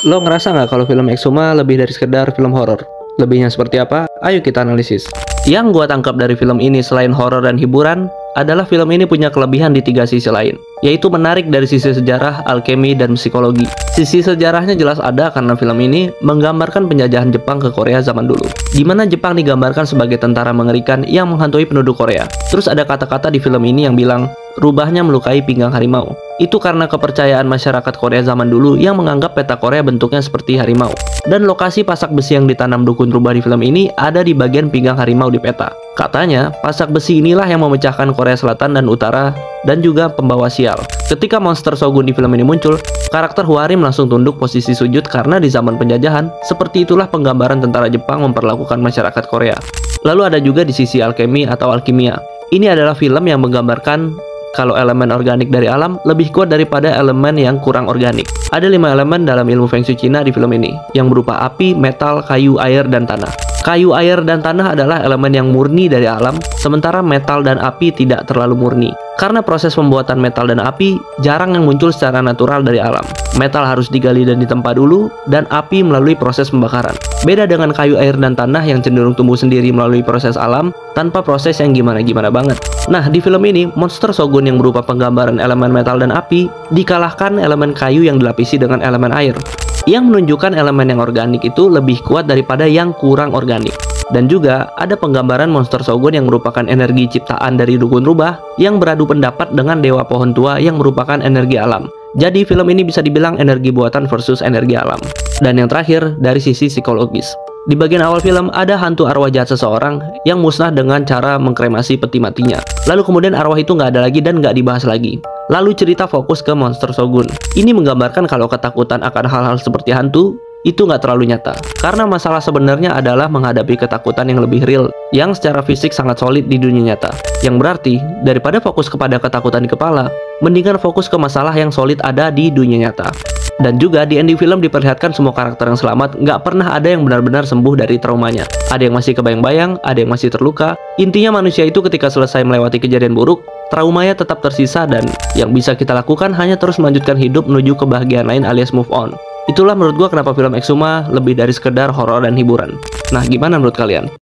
Lo ngerasa nggak kalau film Exhuma lebih dari sekedar film horor? Lebihnya seperti apa? Ayo kita analisis. Yang gua tangkap dari film ini selain horor dan hiburan, adalah film ini punya kelebihan di 3 sisi lain, yaitu menarik dari sisi sejarah, alkemi, dan psikologi. Sisi sejarahnya jelas ada karena film ini menggambarkan penjajahan Jepang ke Korea zaman dulu, di mana Jepang digambarkan sebagai tentara mengerikan yang menghantui penduduk Korea. Terus ada kata-kata di film ini yang bilang, rubahnya melukai pinggang harimau. Itu karena kepercayaan masyarakat Korea zaman dulu yang menganggap peta Korea bentuknya seperti harimau. Dan lokasi pasak besi yang ditanam dukun rubah di film ini ada di bagian pinggang harimau di peta. Katanya, pasak besi inilah yang memecahkan Korea Selatan dan Utara dan juga pembawa sial. Ketika monster Shogun di film ini muncul, karakter Hwarim langsung tunduk posisi sujud karena di zaman penjajahan, seperti itulah penggambaran tentara Jepang memperlakukan masyarakat Korea. Lalu ada juga di sisi alkemi atau alkimia. Ini adalah film yang menggambarkan kalau elemen organik dari alam lebih kuat daripada elemen yang kurang organik. Ada 5 elemen dalam ilmu Feng Shui Cina di film ini, yang berupa api, metal, kayu, air, dan tanah. Kayu, air, dan tanah adalah elemen yang murni dari alam, sementara metal dan api tidak terlalu murni. Karena proses pembuatan metal dan api jarang yang muncul secara natural dari alam. Metal harus digali dan ditempa dulu, dan api melalui proses pembakaran. Beda dengan kayu, air, dan tanah yang cenderung tumbuh sendiri melalui proses alam, tanpa proses yang gimana-gimana banget. Nah, di film ini, monster Shogun yang berupa penggambaran elemen metal dan api, dikalahkan elemen kayu yang dilapisi dengan elemen air, yang menunjukkan elemen yang organik itu lebih kuat daripada yang kurang organik. Dan juga ada penggambaran monster Shogun yang merupakan energi ciptaan dari dukun rubah yang beradu pendapat dengan dewa pohon tua yang merupakan energi alam. Jadi film ini bisa dibilang energi buatan versus energi alam. Dan yang terakhir, dari sisi psikologis. Di bagian awal film ada hantu arwah jahat seseorang yang musnah dengan cara mengkremasi peti matinya. Lalu kemudian arwah itu nggak ada lagi dan nggak dibahas lagi. Lalu cerita fokus ke monster Shogun. Ini menggambarkan kalau ketakutan akan hal-hal seperti hantu itu nggak terlalu nyata. Karena masalah sebenarnya adalah menghadapi ketakutan yang lebih real, yang secara fisik sangat solid di dunia nyata. Yang berarti, daripada fokus kepada ketakutan di kepala, mendingan fokus ke masalah yang solid ada di dunia nyata. Dan juga di ending film diperlihatkan semua karakter yang selamat nggak pernah ada yang benar-benar sembuh dari traumanya. Ada yang masih kebayang-bayang, ada yang masih terluka. Intinya manusia itu ketika selesai melewati kejadian buruk, traumanya tetap tersisa dan yang bisa kita lakukan hanya terus melanjutkan hidup menuju kebahagiaan lain alias move on. Itulah menurut gua kenapa film Exhuma lebih dari sekedar horor dan hiburan. Nah, gimana menurut kalian?